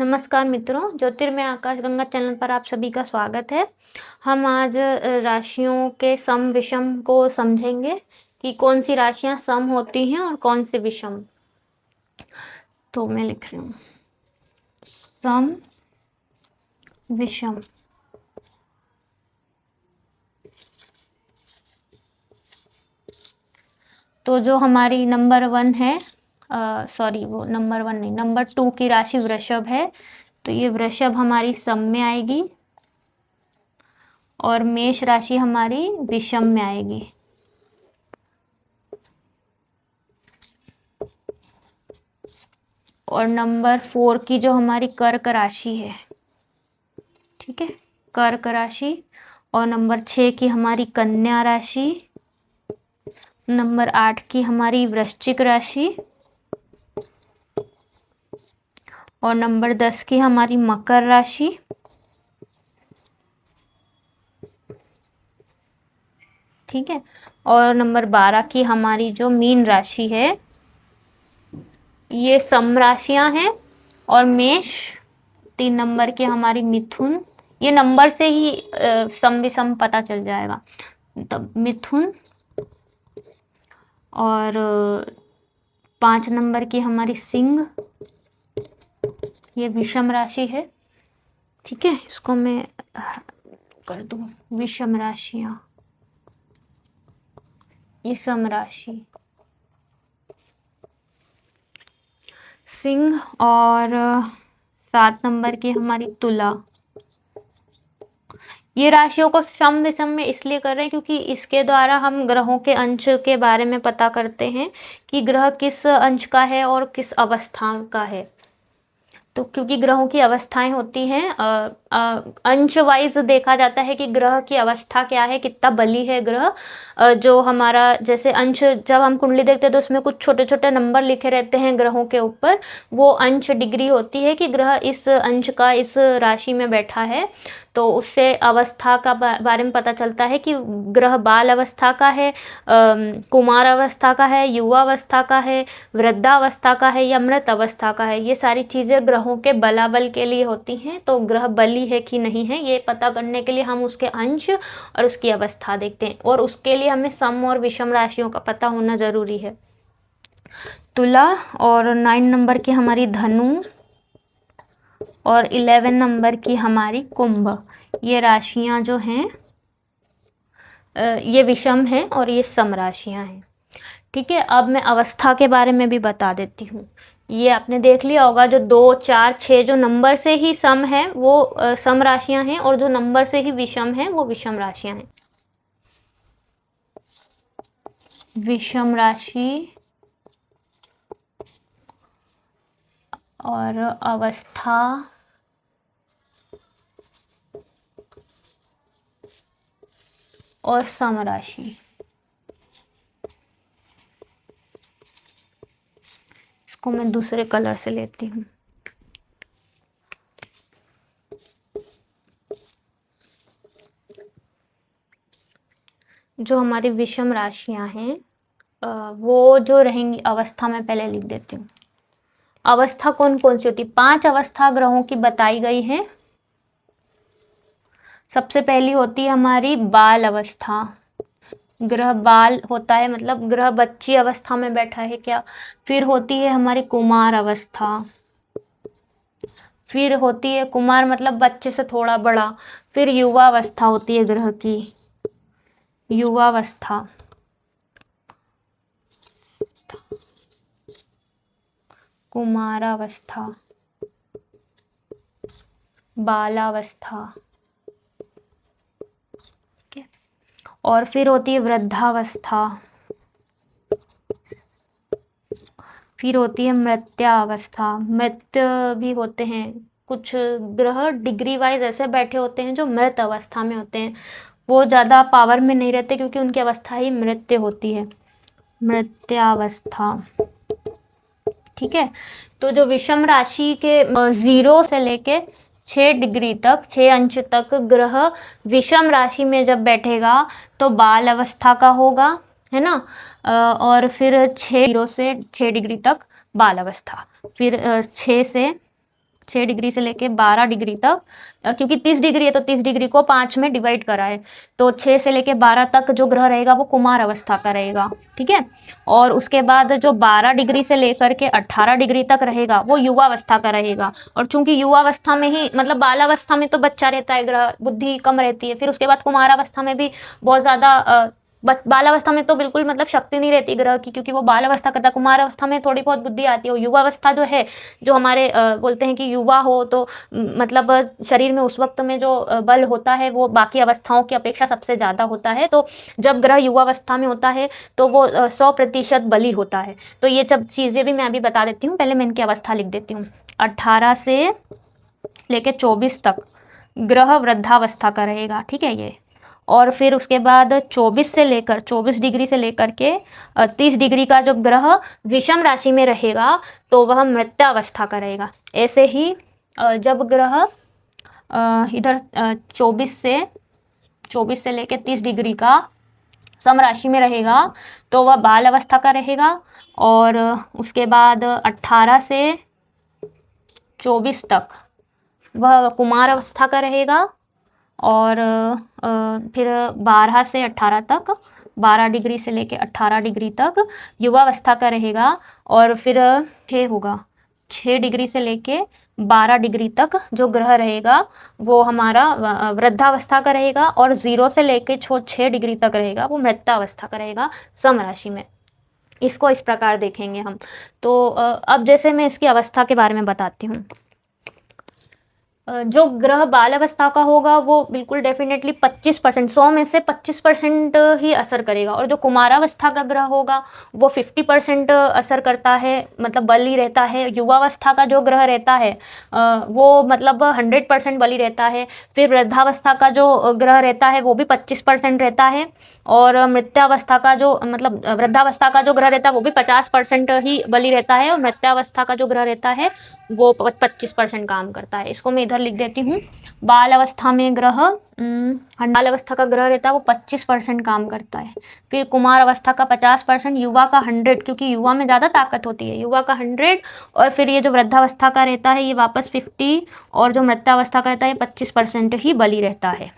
नमस्कार मित्रों, ज्योतिर्मय आकाश गंगा चैनल पर आप सभी का स्वागत है। हम आज राशियों के सम विषम को समझेंगे कि कौन सी राशियां सम होती हैं और कौन सी विषम। तो मैं लिख रही हूँ सम विषम। तो जो हमारी नंबर 1 है, सॉरी वो नंबर 1 नहीं, नंबर 2 की राशि वृषभ है। तो ये वृषभ हमारी सम में आएगी और मेष राशि हमारी विषम में आएगी। और नंबर 4 की जो हमारी कर्क राशि है, ठीक है, कर्क राशि। और नंबर 6 की हमारी कन्या राशि। नंबर 8 की हमारी वृश्चिक राशि। और नंबर 10 की हमारी मकर राशि। ठीक है। और नंबर 12 की हमारी जो मीन राशि है, ये सम राशियां हैं। और मेष 3 नंबर की हमारी मिथुन। ये नंबर से ही सम विषम पता चल जाएगा। तब मिथुन। और 5 नंबर की हमारी सिंह, ये विषम राशि है। ठीक है, इसको मैं कर दूं विषम राशियां, ये सम राशि सिंह। और 7 नंबर की हमारी तुला। ये राशियों को सम विषम में इसलिए कर रहे हैं क्योंकि इसके द्वारा हम ग्रहों के अंश के बारे में पता करते हैं कि ग्रह किस अंश का है और किस अवस्था का है। तो क्योंकि ग्रहों की अवस्थाएं होती हैं, अंश वाइज देखा जाता है कि ग्रह की अवस्था क्या है, कितना बली है ग्रह। जो हमारा जैसे अंश, जब हम कुंडली देखते हैं तो उसमें कुछ छोटे छोटे नंबर लिखे रहते हैं ग्रहों के ऊपर। वो अंश डिग्री होती है कि ग्रह इस अंश का इस राशि में बैठा है। तो उससे अवस्था का बारे में पता चलता है कि ग्रह बाल अवस्था का है, कुमार अवस्था का है, युवा अवस्था का है, वृद्धावस्था का है या मृत अवस्था का है। ये सारी चीज़ें ग्रहों के बलाबल के लिए होती हैं। तो ग्रह बली है कि नहीं है, ये पता करने के लिए हम उसके अंश और उसकी अवस्था देखते हैं। और उसके लिए हमें सम और विषम राशियों का पता होना ज़रूरी है। तुला और 9 नंबर की हमारी धनु और 11 नंबर की हमारी कुंभ, ये राशियां जो हैं ये विषम हैं और ये सम राशियां हैं। ठीक है, अब मैं अवस्था के बारे में भी बता देती हूँ। ये आपने देख लिया होगा, जो 2, 4, 6 जो नंबर से ही सम है वो सम राशियां हैं, और जो नंबर से ही विषम है वो विषम राशियां हैं। विषम राशि और अवस्था और सम राशि। इसको मैं दूसरे कलर से लेती हूँ। जो हमारी विषम राशियां हैं वो जो रहेंगी अवस्था में पहले लिख देती हूँ। अवस्था कौन कौन सी होती है? 5 अवस्था ग्रहों की बताई गई है। सबसे पहली होती है हमारी बाल अवस्था। ग्रह बाल होता है, मतलब ग्रह बच्ची अवस्था में बैठा है क्या। फिर होती है हमारी कुमार अवस्था। फिर होती है कुमार मतलब बच्चे से थोड़ा बड़ा। फिर युवा अवस्था होती है ग्रह की, युवावस्था। कुमारावस्था, बालावस्था। और फिर होती है वृद्धावस्था। फिर होती है मृत्यावस्था। मृत भी होते हैं कुछ ग्रह, डिग्री वाइज ऐसे बैठे होते हैं जो मृत अवस्था में होते हैं। वो ज़्यादा पावर में नहीं रहते क्योंकि उनकी अवस्था ही मृत्य होती है, मृत्यावस्था। ठीक है, तो जो विषम राशि के 0 से लेके 6 डिग्री तक, 6 अंश तक ग्रह विषम राशि में जब बैठेगा तो बाल अवस्था का होगा, है ना। और फिर 0 से 6 डिग्री तक बाल अवस्था। फिर 6 6 डिग्री से लेके 12 डिग्री तक, क्योंकि 30 डिग्री है तो 30 डिग्री को 5 में डिवाइड करा है, तो 6 से लेके 12 तक जो ग्रह रहेगा वो कुमार अवस्था का रहेगा, ठीक है। और उसके बाद जो 12 डिग्री से लेकर के 18 डिग्री तक रहेगा वो युवावस्था का रहेगा। और चूंकि युवावस्था में ही, मतलब बालावस्था में तो बच्चा रहता है ग्रह, बुद्धि कम रहती है, फिर उसके बाद कुमारावस्था में भी बहुत ज़्यादा, बालावस्था में तो बिल्कुल मतलब शक्ति नहीं रहती ग्रह की, क्योंकि वो बालावस्था करता है। कुमारावस्था में थोड़ी बहुत बुद्धि आती है। युवावस्था जो है, जो हमारे बोलते हैं कि युवा हो तो मतलब शरीर में उस वक्त में जो बल होता है वो बाकी अवस्थाओं की अपेक्षा सबसे ज़्यादा होता है। तो जब ग्रह युवावस्था में होता है तो वो 100% बली होता है। तो ये सब चीज़ें भी मैं अभी बता देती हूँ, पहले मैं इनकी अवस्था लिख देती हूँ। 18 से लेके 24 तक ग्रह वृद्धावस्था का रहेगा, ठीक है ये। और फिर उसके बाद 24 डिग्री से लेकर के 30 डिग्री का जो ग्रह विषम राशि में रहेगा तो वह मृत्यावस्था का रहेगा। ऐसे ही जब ग्रह इधर 24 से लेकर 30 डिग्री का सम राशि में रहेगा तो वह बाल अवस्था का रहेगा। और उसके बाद 18 से 24 तक वह कुमार अवस्था का रहेगा। और फिर 12 से 18 तक, 12 डिग्री से लेके 18 डिग्री तक युवावस्था का रहेगा। और फिर 6 डिग्री से लेके 12 डिग्री तक जो ग्रह रहेगा वो हमारा वृद्धावस्था का रहेगा। और 0 से लेके 6 डिग्री तक रहेगा वो मृत्यावस्था का रहेगा सम राशि में। इसको इस प्रकार देखेंगे हम। तो अब जैसे मैं इसकी अवस्था के बारे में बताती हूँ। जो ग्रह बाल अवस्था का होगा वो बिल्कुल डेफिनेटली 25%, 100 में से 25% ही असर करेगा। और जो कुमारावस्था का ग्रह होगा वो 50% असर करता है, मतलब बली रहता है। युवावस्था का जो ग्रह रहता है वो मतलब 100% बली रहता है। फिर वृद्धावस्था का जो ग्रह रहता है वो भी 25% रहता है। और मृत्यावस्था का जो, मतलब वृद्धावस्था का जो ग्रह रहता है वो भी 50% ही बली रहता है। और मृत्यावस्था का जो ग्रह रहता है वो 25% काम करता है। इसको मैं इधर लिख देती हूँ। बाल अवस्था में ग्रह, बाल अवस्था का ग्रह रहता है वो 25% काम करता है। फिर कुमार अवस्था का 50%, युवा का 100, क्योंकि युवा में ज़्यादा ताकत होती है, युवा का 100। और फिर ये जो वृद्धावस्था का रहता है ये वापस 50। और जो मृत्यावस्था का रहता है ये 25% ही बली रहता है।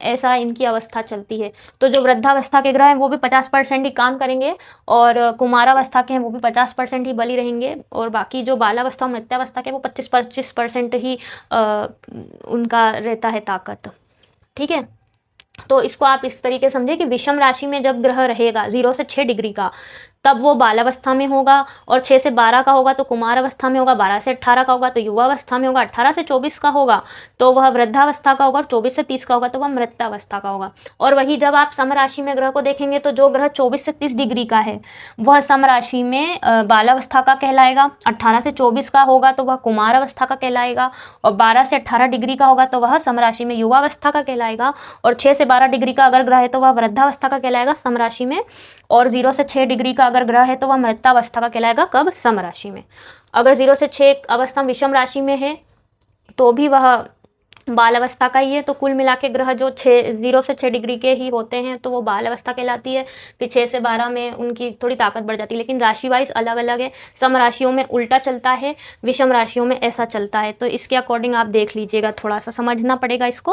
ऐसा इनकी अवस्था चलती है। तो जो वृद्धावस्था के ग्रह हैं वो भी 50% ही काम करेंगे। और कुमारावस्था के हैं वो भी 50% ही बली रहेंगे। और बाकी जो बालावस्था और मृत्यावस्था के वो 25% ही उनका रहता है ताकत, ठीक है। तो इसको आप इस तरीके समझे कि विषम राशि में जब ग्रह रहेगा 0 से 6 डिग्री का, तब वो बालावस्था में होगा। और 6 से 12 का होगा तो कुमार अवस्था में होगा। 12 से 18 का होगा तो युवावस्था में होगा। 18 से 24 का होगा तो वह वृद्धावस्था का होगा। और 24 से 30 का होगा तो वह मृत्यावस्था का होगा। और वही जब आप सम राशि में ग्रह को देखेंगे तो जो ग्रह 24 से 30 डिग्री का है वह सम राशि में बालावस्था का कहलाएगा। 18 से 24 का होगा तो वह कुमार अवस्था का कहलाएगा। और 12 से 18 डिग्री का होगा तो वह सम राशि में युवावस्था का कहलाएगा। और 6 से 12 डिग्री का अगर ग्रह है तो वह वृद्धावस्था का कहलाएगा सम राशि में। और 0 से 6 डिग्री का अगर ग्रह है तो वह मृत्यावस्था का कहलाएगा कब, सम राशि में। अगर 0 से 6 अवस्था विषम राशि में है तो भी वह बाल अवस्था का ही है। तो कुल मिला के ग्रह जो 0 से 6 डिग्री के ही होते हैं तो वो बाल अवस्था कहलाती है। फिर 6 से 12 में उनकी थोड़ी ताकत बढ़ जाती है, लेकिन राशि वाइज अलग अलग है। सम राशियों में उल्टा चलता है, विषम राशियों में ऐसा चलता है। तो इसके अकॉर्डिंग आप देख लीजिएगा, थोड़ा सा समझना पड़ेगा इसको।